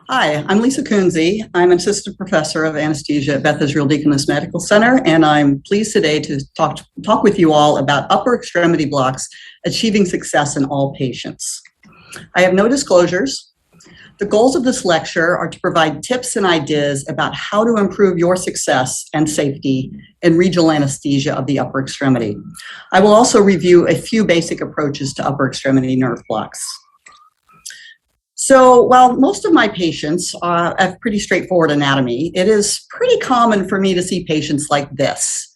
Hi, I'm Lisa Kunze. I'm an assistant professor of anesthesia at Beth Israel Deaconess Medical Center, and I'm pleased today to talk with you all about upper extremity blocks achieving success in all patients. I have no disclosures. The goals of this lecture are to provide tips and ideas about how to improve your success and safety in regional anesthesia of the upper extremity. I will also review a few basic approaches to upper extremity nerve blocks. So while most of my patients have pretty straightforward anatomy, it is pretty common for me to see patients like this.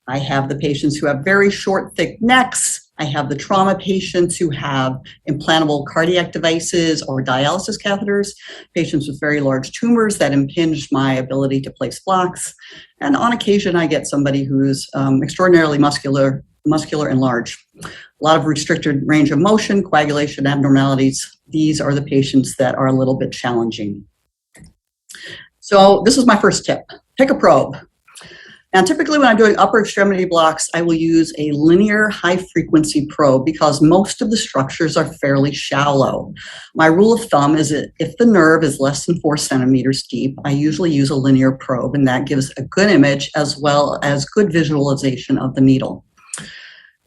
I have the patients who have very short, thick necks. I have the trauma patients who have implantable cardiac devices or dialysis catheters, patients with very large tumors that impinge my ability to place blocks. And on occasion, I get somebody who's extraordinarily muscular and large. A lot of restricted range of motion, coagulation abnormalities. These are the patients that are a little bit challenging. So this is my first tip. Pick a probe. Now, typically when I'm doing upper extremity blocks, I will use a linear high-frequency probe because most of the structures are fairly shallow. My rule of thumb is that if the nerve is less than 4 centimeters deep, I usually use a linear probe, and that gives a good image as well as good visualization of the needle.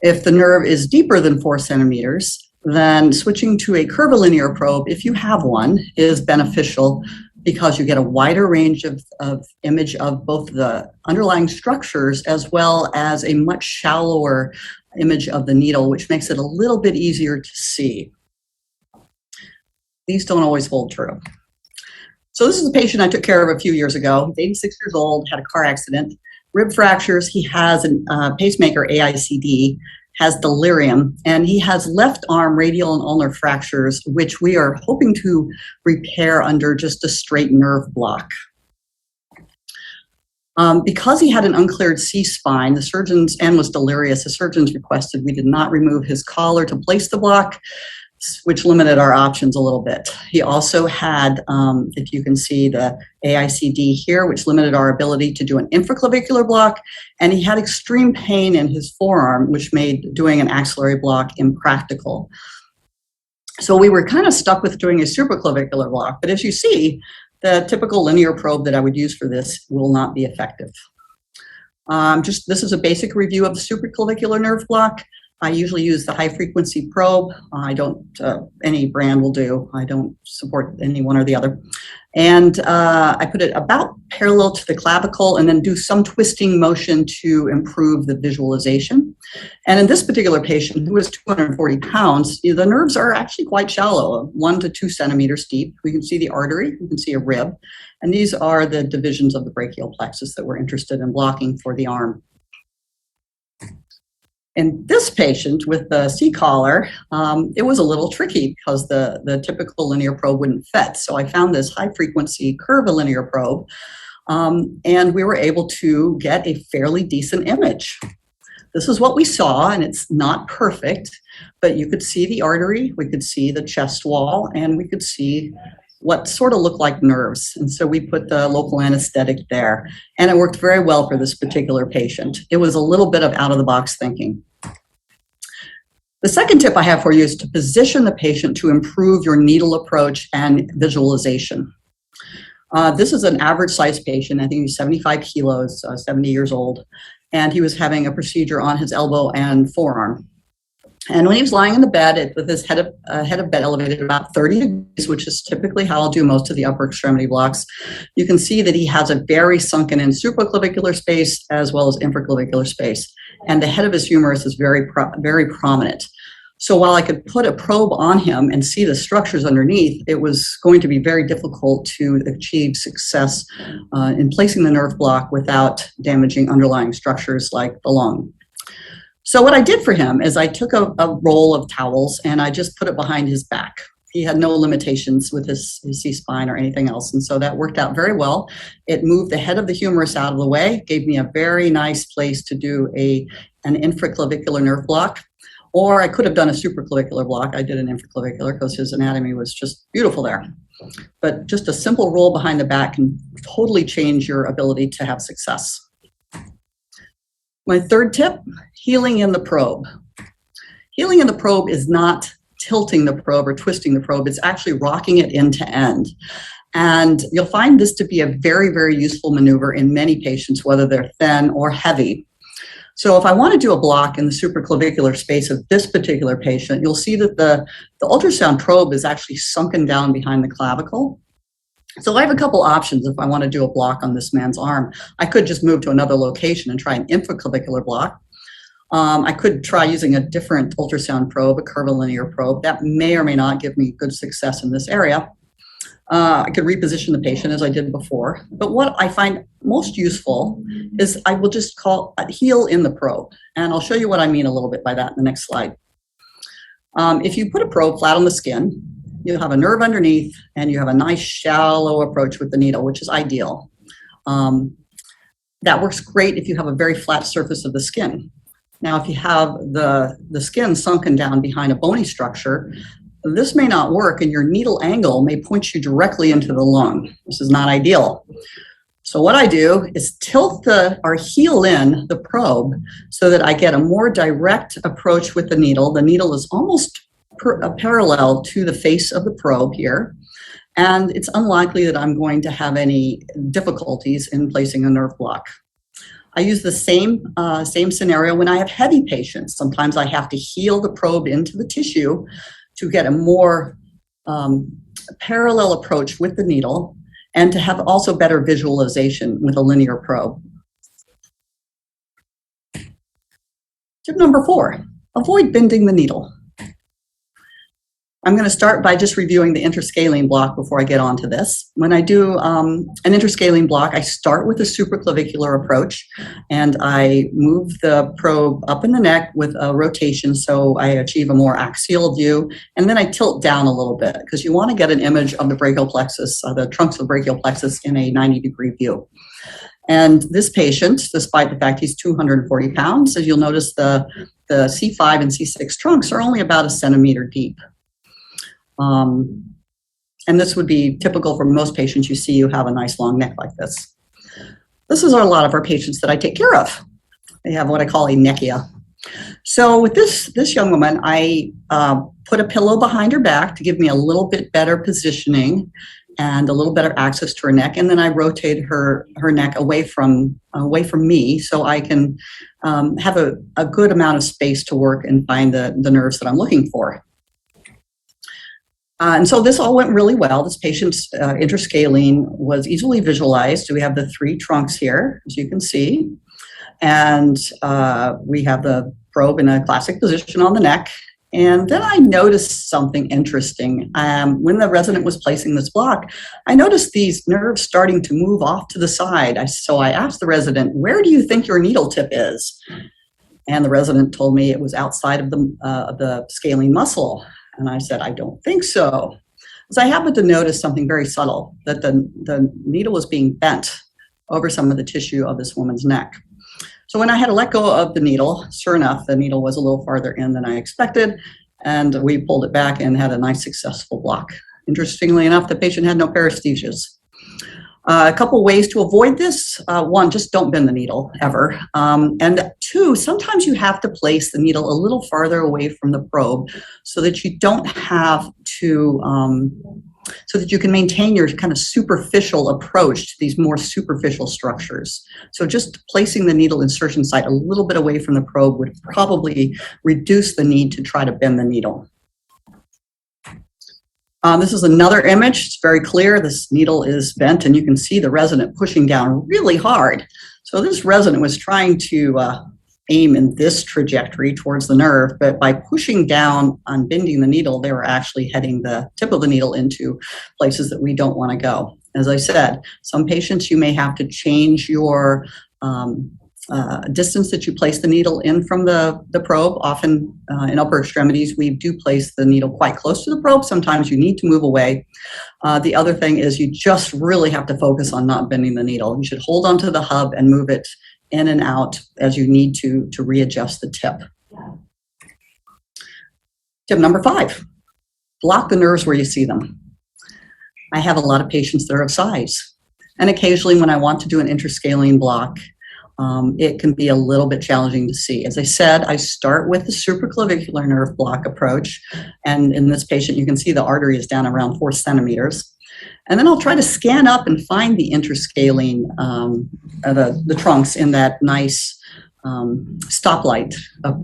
If the nerve is deeper than 4 centimeters, then switching to a curvilinear probe, if you have one, is beneficial because you get a wider range of image of both the underlying structures as well as a much shallower image of the needle, which makes it a little bit easier to see. These don't always hold true. So this is a patient I took care of a few years ago. He's 86 years old, had a car accident, rib fractures. He has a pacemaker AICD, has delirium, and he has left arm radial and ulnar fractures, which we are hoping to repair under just a straight nerve block. Because he had an uncleared C-spine, the surgeons, and was delirious, the surgeons requested we did not remove his collar to place the block, which limited our options a little bit. He also had, if you can see the AICD here, which limited our ability to do an infraclavicular block, and he had extreme pain in his forearm, which made doing an axillary block impractical. So we were kind of stuck with doing a supraclavicular block, but as you see, the typical linear probe that I would use for this will not be effective. This is a basic review of the supraclavicular nerve block. I usually use the high frequency probe. Any brand will do. I don't support any one or the other. And I put it about parallel to the clavicle and then do some twisting motion to improve the visualization. And in this particular patient, who was 240 pounds, the nerves are actually quite shallow, 1 to 2 centimeters deep. We can see the artery, we can see a rib. And these are the divisions of the brachial plexus that we're interested in blocking for the arm. In this patient with the C-collar, it was a little tricky because the typical linear probe wouldn't fit. So I found this high-frequency curvilinear probe, and we were able to get a fairly decent image. This is what we saw, and it's not perfect, but you could see the artery, we could see the chest wall, and we could see what sort of looked like nerves. And so we put the local anesthetic there, and it worked very well for this particular patient. It was a little bit of out-of-the-box thinking. The second tip I have for you is to position the patient to improve your needle approach and visualization. This is an average-sized patient. I think he's 75 kilos, 70 years old, and he was having a procedure on his elbow and forearm. And when he was lying in the bed with his head of bed elevated about 30 degrees, which is typically how I'll do most of the upper extremity blocks, you can see that he has a very sunken in supraclavicular space as well as infraclavicular space. And the head of his humerus is very prominent. So while I could put a probe on him and see the structures underneath, it was going to be very difficult to achieve success in placing the nerve block without damaging underlying structures like the lung. So what I did for him is I took a roll of towels and I just put it behind his back. He had no limitations with his C-spine or anything else, and so that worked out very well. It moved the head of the humerus out of the way, gave me a very nice place to do an infraclavicular nerve block, or I could have done a supraclavicular block. I did an infraclavicular because his anatomy was just beautiful there. But just a simple roll behind the back can totally change your ability to have success. My third tip, healing in the probe. Healing in the probe is not tilting the probe or twisting the probe. It's actually rocking it end to end. And you'll find this to be a very, very useful maneuver in many patients, whether they're thin or heavy. So if I want to do a block in the supraclavicular space of this particular patient, you'll see that the ultrasound probe is actually sunken down behind the clavicle. So I have a couple options if I want to do a block on this man's arm. I could just move to another location and try an infraclavicular block. I could try using a different ultrasound probe, a curvilinear probe. That may or may not give me good success in this area. I could reposition the patient as I did before. But what I find most useful is I will just heel in the probe. And I'll show you what I mean a little bit by that in the next slide. If you put a probe flat on the skin, you have a nerve underneath and you have a nice shallow approach with the needle, which is ideal. That works great if you have a very flat surface of the skin. Now, if you have the skin sunken down behind a bony structure, this may not work and your needle angle may point you directly into the lung. This is not ideal. So what I do is tilt or heel in the probe so that I get a more direct approach with the needle. The needle is almost parallel to the face of the probe here. And it's unlikely that I'm going to have any difficulties in placing a nerve block. I use the same scenario when I have heavy patients. Sometimes I have to heel the probe into the tissue to get a more parallel approach with the needle and to have also better visualization with a linear probe. Tip number 4, avoid bending the needle. I'm going to start by just reviewing the interscalene block before I get onto this. When I do an interscalene block, I start with a supraclavicular approach and I move the probe up in the neck with a rotation so I achieve a more axial view, and then I tilt down a little bit because you want to get an image of the brachial plexus, the trunks of brachial plexus in a 90-degree view. And this patient, despite the fact he's 240 pounds, as you'll notice the C5 and C6 trunks are only about 1 centimeter deep. And this would be typical for most patients you see who have a nice long neck like this. This is a lot of our patients that I take care of. They have what I call a neckia. So with this young woman, I put a pillow behind her back to give me a little bit better positioning and a little better access to her neck. And then I rotate her neck away from me so I can have a good amount of space to work and find the nerves that I'm looking for. And so this all went really well. This patient's interscalene was easily visualized. We have the 3 trunks here, as you can see. And we have the probe in a classic position on the neck. And then I noticed something interesting. When the resident was placing this block, I noticed these nerves starting to move off to the side. So I asked the resident, "Where do you think your needle tip is?" And the resident told me it was outside of the scalene muscle. And I said, "I don't think so." So I happened to notice something very subtle, that the needle was being bent over some of the tissue of this woman's neck. So when I had to let go of the needle, sure enough, the needle was a little farther in than I expected, and we pulled it back and had a nice successful block. Interestingly enough, the patient had no paresthesias. A couple ways to avoid this. 1, just don't bend the needle ever. And 2, sometimes you have to place the needle a little farther away from the probe so that you don't have to, so that you can maintain your kind of superficial approach to these more superficial structures. So just placing the needle insertion site a little bit away from the probe would probably reduce the need to try to bend the needle. This is another image. It's very clear. This needle is bent and you can see the resident pushing down really hard. So this resident was trying to aim in this trajectory towards the nerve, but by pushing down on bending the needle, they were actually heading the tip of the needle into places that we don't want to go. As I said, some patients you may have to change your distance that you place the needle in from the probe. Often in upper extremities, we do place the needle quite close to the probe. Sometimes you need to move away. The other thing is you just really have to focus on not bending the needle. You should hold onto the hub and move it in and out as you need to readjust the tip. Tip number 5, block the nerves where you see them. I have a lot of patients that are of size. And occasionally when I want to do an interscalene block, it can be a little bit challenging to see. As I said, I start with the supraclavicular nerve block approach. And in this patient, you can see the artery is down around 4 centimeters. And then I'll try to scan up and find the interscaling, the trunks in that nice stoplight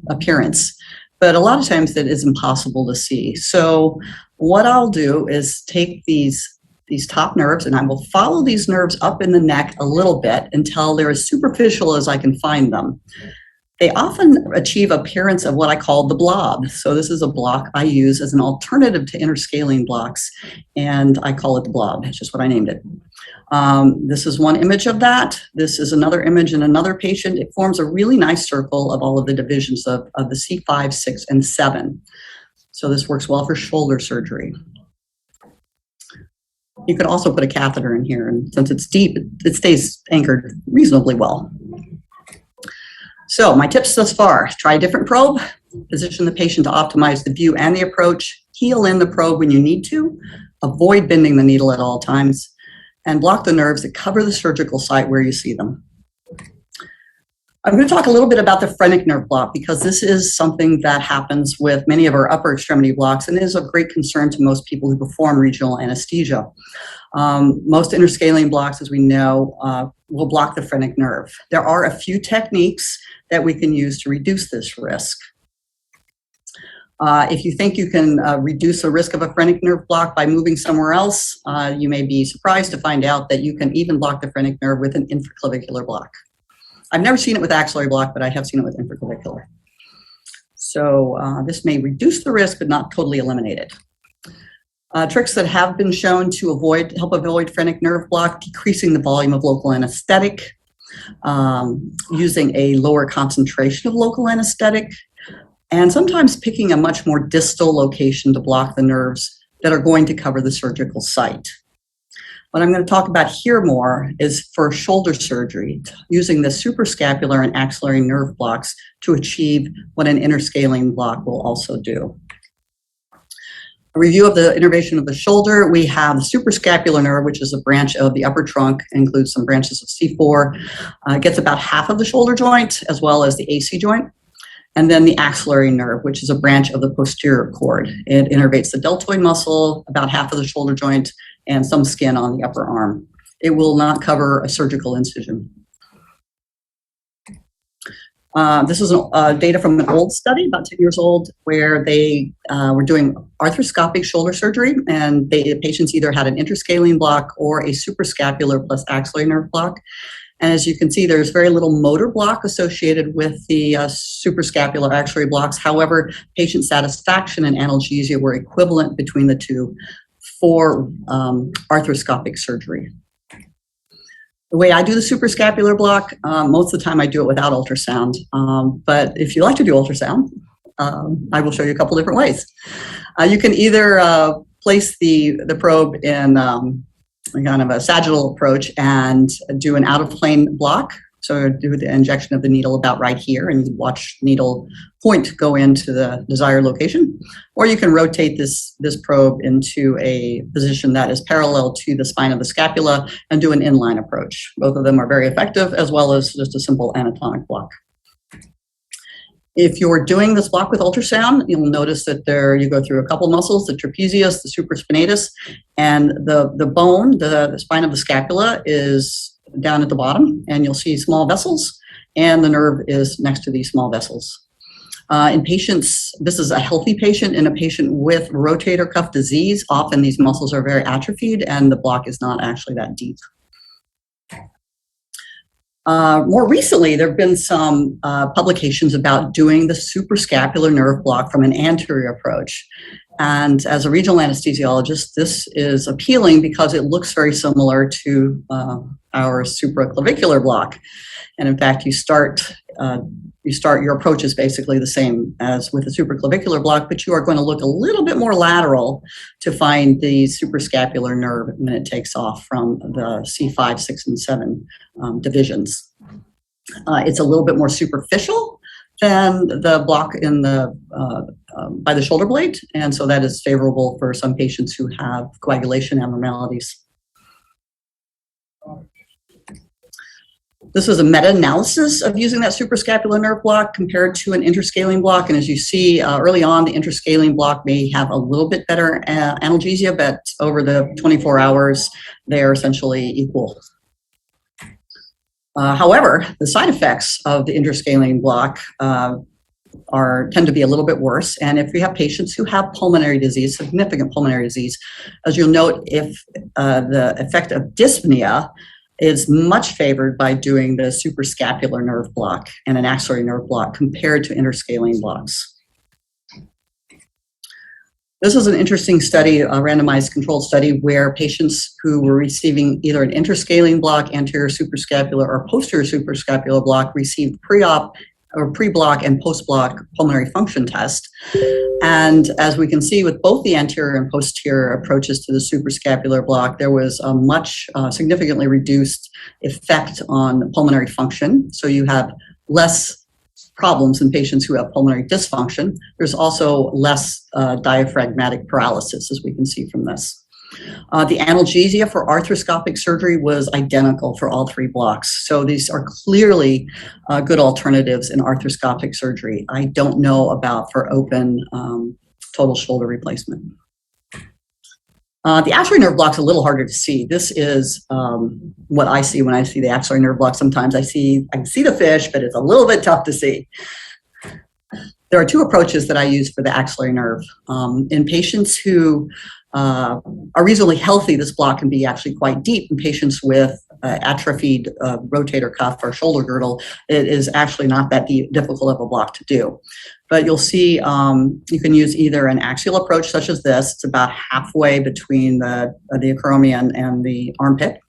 appearance. But a lot of times that is impossible to see. So what I'll do is take these top nerves, and I will follow these nerves up in the neck a little bit until they're as superficial as I can find them. They often achieve appearance of what I call the blob. So this is a block I use as an alternative to interscaling blocks, and I call it the blob. It's just what I named it. This is one image of that. This is another image in another patient. It forms a really nice circle of all of the divisions of the C5, 6, and 7. So this works well for shoulder surgery. You could also put a catheter in here, and since it's deep, it stays anchored reasonably well. So my tips thus far: try a different probe, position the patient to optimize the view and the approach, heel in the probe when you need to, avoid bending the needle at all times, and block the nerves that cover the surgical site where you see them. I'm going to talk a little bit about the phrenic nerve block, because this is something that happens with many of our upper extremity blocks and is of great concern to most people who perform regional anesthesia. Most interscaling blocks, as we know, will block the phrenic nerve. There are a few techniques that we can use to reduce this risk. If you think you can reduce the risk of a phrenic nerve block by moving somewhere else, you may be surprised to find out that you can even block the phrenic nerve with an infraclavicular block. I've never seen it with axillary block, but I have seen it with infraclavicular. So this may reduce the risk, but not totally eliminate it. Tricks that have been shown to help avoid phrenic nerve block: decreasing the volume of local anesthetic, using a lower concentration of local anesthetic, and sometimes picking a much more distal location to block the nerves that are going to cover the surgical site. What I'm going to talk about here more is for shoulder surgery, using the suprascapular and axillary nerve blocks to achieve what an interscaling block will also do. A review of the innervation of the shoulder: we have the suprascapular nerve, which is a branch of the upper trunk, includes some branches of C4, gets about half of the shoulder joint as well as the AC joint. And then the axillary nerve, which is a branch of the posterior cord. It innervates the deltoid muscle, about half of the shoulder joint, and some skin on the upper arm. It will not cover a surgical incision. This is data from an old study, about 10 years old, where they were doing arthroscopic shoulder surgery, and the patients either had an interscaling block or a suprascapular plus axillary nerve block. And as you can see, there's very little motor block associated with the suprascapular axillary blocks. However, patient satisfaction and analgesia were equivalent between the two for arthroscopic surgery. The way I do the suprascapular block, most of the time I do it without ultrasound. But if you like to do ultrasound, I will show you a couple different ways. You can either place the probe in kind of a sagittal approach and do an out-of-plane block. So do the injection of the needle about right here, and you watch needle point go into the desired location. Or you can rotate this probe into a position that is parallel to the spine of the scapula and do an inline approach. Both of them are very effective, as well as just a simple anatomic block. If you're doing this block with ultrasound, you'll notice that you go through a couple muscles: the trapezius, the supraspinatus, and the bone, the spine of the scapula, is down at the bottom, and you'll see small vessels, and the nerve is next to these small vessels. In patients, this is a healthy patient. In a patient with rotator cuff disease, often these muscles are very atrophied, and the block is not actually that deep. More recently, there have been some publications about doing the suprascapular nerve block from an anterior approach. And as a regional anesthesiologist, this is appealing because it looks very similar to our supraclavicular block. And in fact, your approach is basically the same as with the supraclavicular block, but you are going to look a little bit more lateral to find the suprascapular nerve when it takes off from the C5, 6, and 7 divisions. It's a little bit more superficial than the block in by the shoulder blade, and so that is favorable for some patients who have coagulation abnormalities. This was a meta-analysis of using that suprascapular nerve block compared to an interscaling block. And as you see early on, the interscaling block may have a little bit better analgesia, but over the 24 hours, they're essentially equal. However, the side effects of the interscaling block tend to be a little bit worse. And if we have patients who have pulmonary disease, significant pulmonary disease, as you'll note, if the effect of dyspnea is much favored by doing the suprascapular nerve block and an axillary nerve block compared to interscaling blocks. This is an interesting study, a randomized controlled study, where patients who were receiving either an interscaling block, anterior suprascapular, or posterior suprascapular block received pre-op or pre-block and post-block pulmonary function test. And as we can see with both the anterior and posterior approaches to the suprascapular block, there was a much significantly reduced effect on pulmonary function. So you have less problems in patients who have pulmonary dysfunction. There's also less diaphragmatic paralysis, as we can see from this. The analgesia for arthroscopic surgery was identical for all three blocks. So these are clearly good alternatives in arthroscopic surgery. I don't know about for open total shoulder replacement. The axillary nerve block's a little harder to see. This is what I see when I see the axillary nerve block. Sometimes I can see the fish, but it's a little bit tough to see. There are two approaches that I use for the axillary nerve. In patients who are reasonably healthy, this block can be actually quite deep. In patients with atrophied rotator cuff or shoulder girdle, it is actually not that difficult of a block to do. But you'll see you can use either an axial approach such as this. It's about halfway between the acromion and the armpit.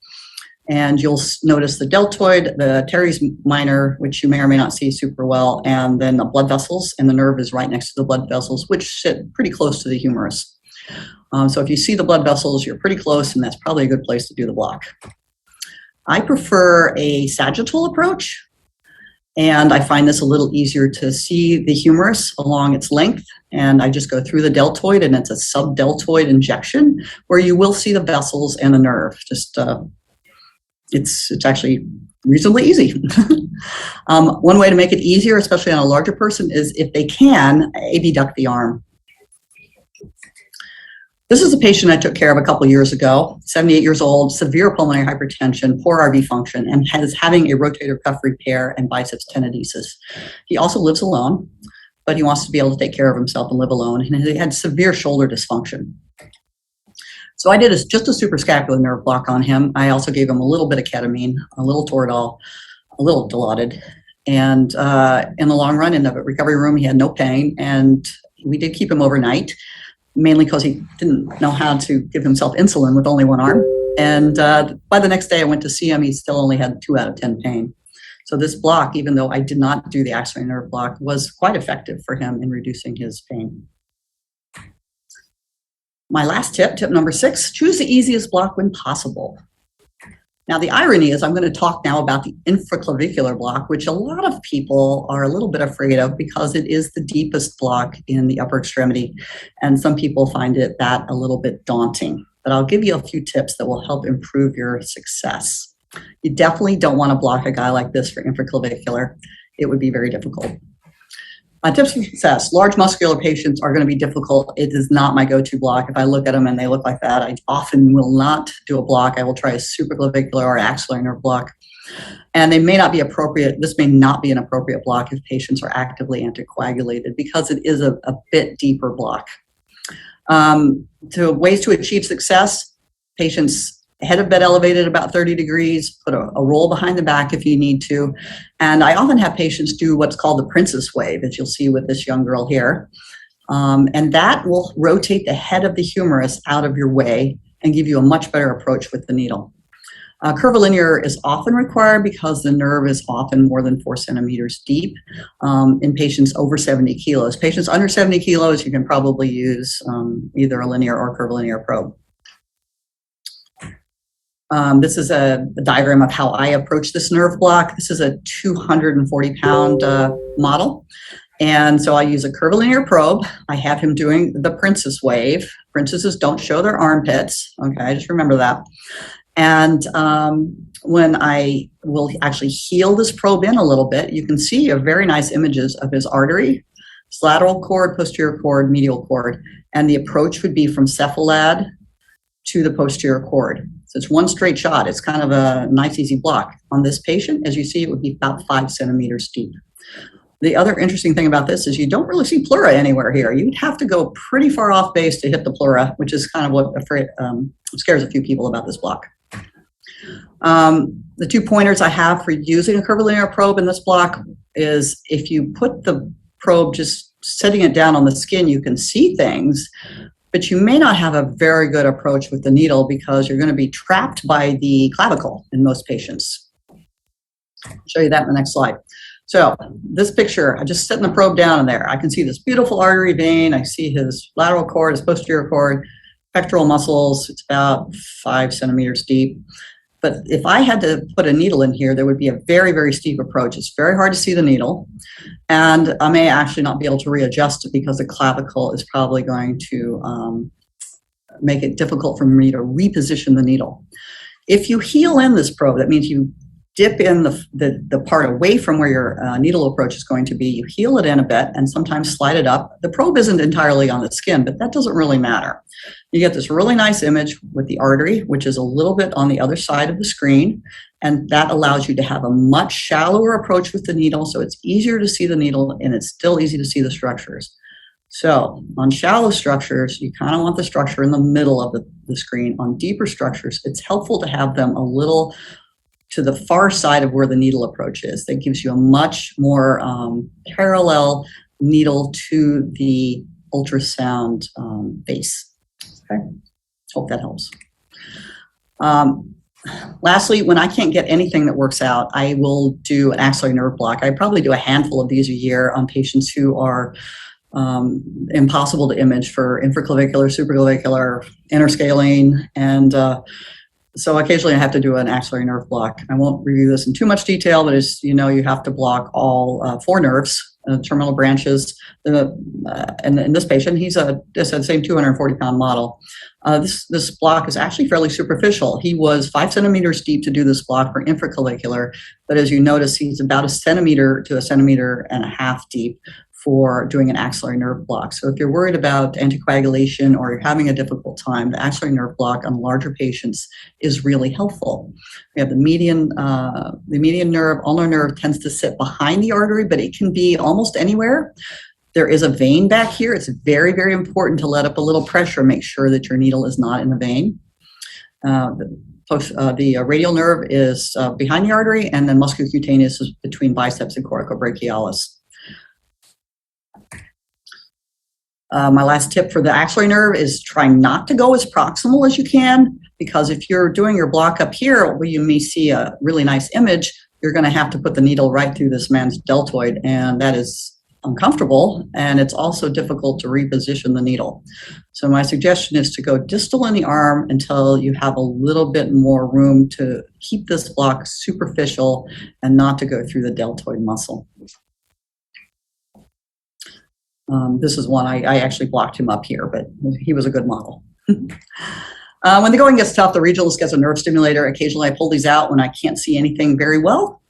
And you'll notice the deltoid, the teres minor, which you may or may not see super well, and then the blood vessels, and the nerve is right next to the blood vessels, which sit pretty close to the humerus. So if you see the blood vessels, you're pretty close, and that's probably a good place to do the block. I prefer a sagittal approach, and I find this a little easier to see the humerus along its length, and I just go through the deltoid, and it's a subdeltoid injection where you will see the vessels and the nerve. Just it's actually reasonably easy. One way to make it easier, especially on a larger person, is if they can, abduct the arm. This is a patient I took care of a couple years ago, 78 years old, severe pulmonary hypertension, poor RV function, and is having a rotator cuff repair and biceps tenodesis. He also lives alone, but he wants to be able to take care of himself and live alone, and he had severe shoulder dysfunction. So I did just a suprascapular nerve block on him. I also gave him a little bit of ketamine, a little Toradol, a little Dilaudid, and in the long run, in the recovery room, he had no pain, and we did keep him overnight, mainly because he didn't know how to give himself insulin with only one arm. And by the next day I went to see him, he still only had 2 out of 10 pain. So this block, even though I did not do the axillary nerve block, was quite effective for him in reducing his pain. My last tip number 6, choose the easiest block when possible. Now, the irony is I'm going to talk now about the infraclavicular block, which a lot of people are a little bit afraid of because it is the deepest block in the upper extremity, and some people find that a little bit daunting. But I'll give you a few tips that will help improve your success. You definitely don't want to block a guy like this for infraclavicular. It would be very difficult. Tips for success. Large muscular patients are going to be difficult. It is not my go-to block. If I look at them and they look like that, I often will not do a block. I will try a supraclavicular or axillary nerve block. And they may not be appropriate. This may not be an appropriate block if patients are actively anticoagulated because it is a bit deeper block. Ways to achieve success, patients head of bed elevated about 30 degrees, put a roll behind the back if you need to. And I often have patients do what's called the princess wave, as you'll see with this young girl here. And that will rotate the head of the humerus out of your way and give you a much better approach with the needle. Curvilinear is often required because the nerve is often more than 4 centimeters deep in patients over 70 kilos. Patients under 70 kilos, you can probably use either a linear or curvilinear probe. This is a diagram of how I approach this nerve block. This is a 240-pound model. And so I use a curvilinear probe. I have him doing the princess wave. Princesses don't show their armpits. Okay, just remember that. And when I will actually heel this probe in a little bit, you can see a very nice images of his artery, his lateral cord, posterior cord, medial cord, and the approach would be from cephalad to the posterior cord. So it's one straight shot. It's kind of a nice, easy block. On this patient, as you see, it would be about 5 centimeters deep. The other interesting thing about this is you don't really see pleura anywhere here. You'd have to go pretty far off base to hit the pleura, which is kind of what scares a few people about this block. The 2 pointers I have for using a curvilinear probe in this block is if you put the probe just setting it down on the skin, you can see things, but you may not have a very good approach with the needle because you're going to be trapped by the clavicle in most patients. I'll show you that in the next slide. So this picture, I just setting the probe down in there. I can see this beautiful artery vein. I see his lateral cord, his posterior cord, pectoral muscles. It's about 5 centimeters deep. But if I had to put a needle in here, there would be a very, very steep approach. It's very hard to see the needle. And I may actually not be able to readjust it because the clavicle is probably going to make it difficult for me to reposition the needle. If you heel in this probe, that means you dip in the part away from where your needle approach is going to be. You heel it in a bit and sometimes slide it up. The probe isn't entirely on the skin, but that doesn't really matter. You get this really nice image with the artery, which is a little bit on the other side of the screen, and that allows you to have a much shallower approach with the needle, so it's easier to see the needle and it's still easy to see the structures. So on shallow structures, you kind of want the structure in the middle of the screen. On deeper structures, it's helpful to have them a little to the far side of where the needle approach is. That gives you a much more parallel needle to the ultrasound base. Okay, hope that helps. Lastly, when I can't get anything that works out, I will do an axillary nerve block. I probably do a handful of these a year on patients who are impossible to image for infraclavicular, supraclavicular, interscaling, and so occasionally I have to do an axillary nerve block. I won't review this in too much detail, but as you know, you have to block all 4 nerves, terminal branches. And in this patient, he's the same 240-pound model. This block is actually fairly superficial. He was 5 centimeters deep to do this block for infraclavicular, but as you notice, he's about 1 centimeter to 1.5 centimeters deep for doing an axillary nerve block. So if you're worried about anticoagulation or you're having a difficult time, the axillary nerve block on larger patients is really helpful. We have the median nerve, ulnar nerve tends to sit behind the artery, but it can be almost anywhere. There is a vein back here. It's very, very important to let up a little pressure, make sure that your needle is not in the vein. The radial nerve is behind the artery, and then musculocutaneous is between biceps and coracobrachialis. My last tip for the axillary nerve is try not to go as proximal as you can, because if you're doing your block up here where you may see a really nice image, you're going to have to put the needle right through this man's deltoid, and that is uncomfortable, and it's also difficult to reposition the needle. So my suggestion is to go distal in the arm until you have a little bit more room to keep this block superficial and not to go through the deltoid muscle. This is one I actually blocked him up here, but he was a good model. When the going gets tough, the regionalist gets a nerve stimulator. Occasionally I pull these out when I can't see anything very well.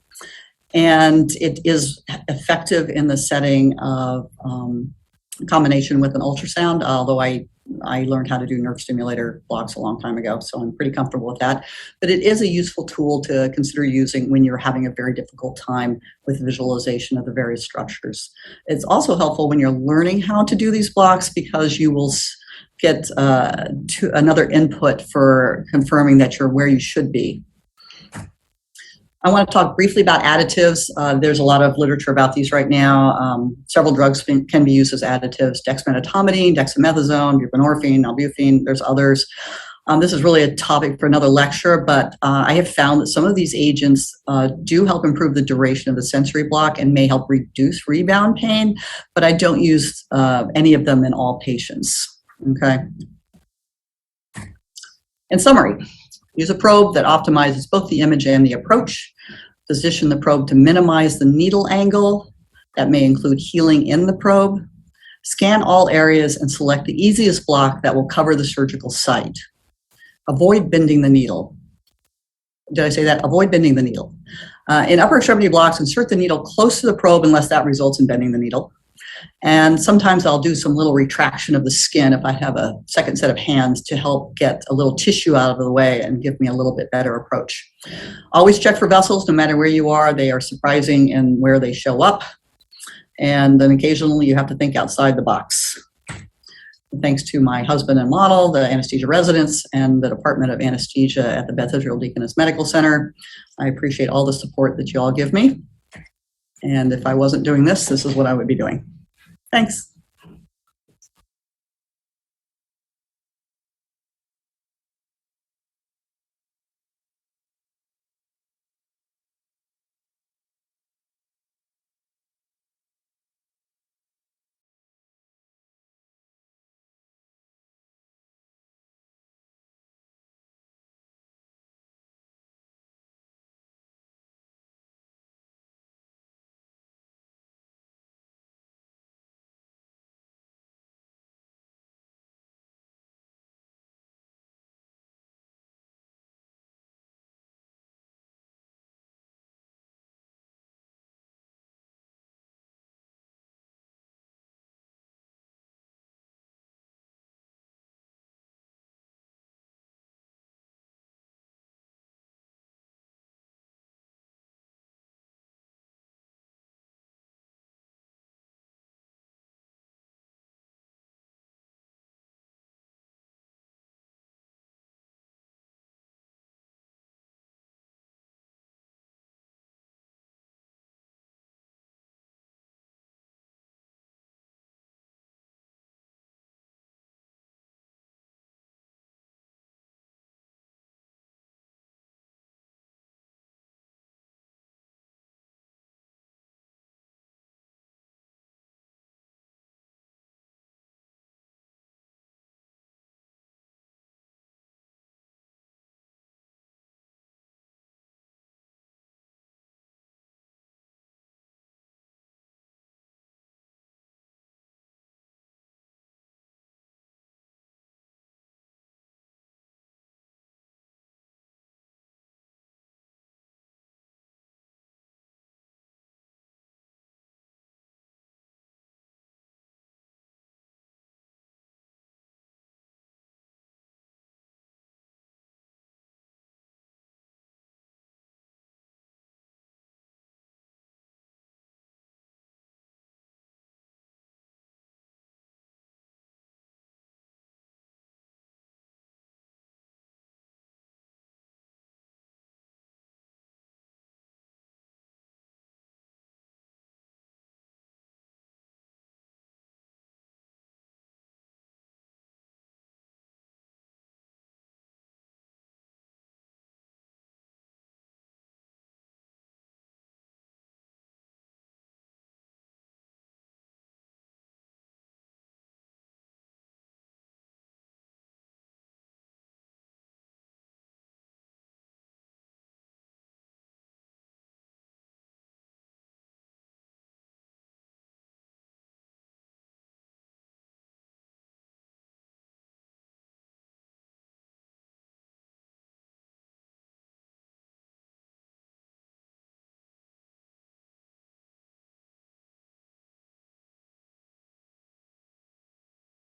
And it is effective in the setting of combination with an ultrasound, although I learned how to do nerve stimulator blocks a long time ago, so I'm pretty comfortable with that. But it is a useful tool to consider using when you're having a very difficult time with visualization of the various structures. It's also helpful when you're learning how to do these blocks because you will get another input for confirming that you're where you should be. I want to talk briefly about additives. There's a lot of literature about these right now. Several drugs can be used as additives: dexmedetomidine, dexamethasone, buprenorphine, nalbuphine. There's others. This is really a topic for another lecture, but I have found that some of these agents do help improve the duration of the sensory block and may help reduce rebound pain, but I don't use any of them in all patients. Okay. In summary, use a probe that optimizes both the image and the approach. Position the probe to minimize the needle angle. That may include healing in the probe. Scan all areas and select the easiest block that will cover the surgical site. Avoid bending the needle. did I say that? Avoid bending the needle. In upper extremity blocks, insert the needle close to the probe unless that results in bending the needle. And sometimes I'll do some little retraction of the skin if I have a second set of hands to help get a little tissue out of the way and give me a little bit better approach. Always check for vessels, no matter where you are. They are surprising in where they show up. And then occasionally you have to think outside the box. Thanks to my husband and model, the anesthesia residents, and the Department of Anesthesia at the Beth Israel Deaconess Medical Center. I appreciate all the support that you all give me. And if I wasn't doing this, this is what I would be doing. Thanks.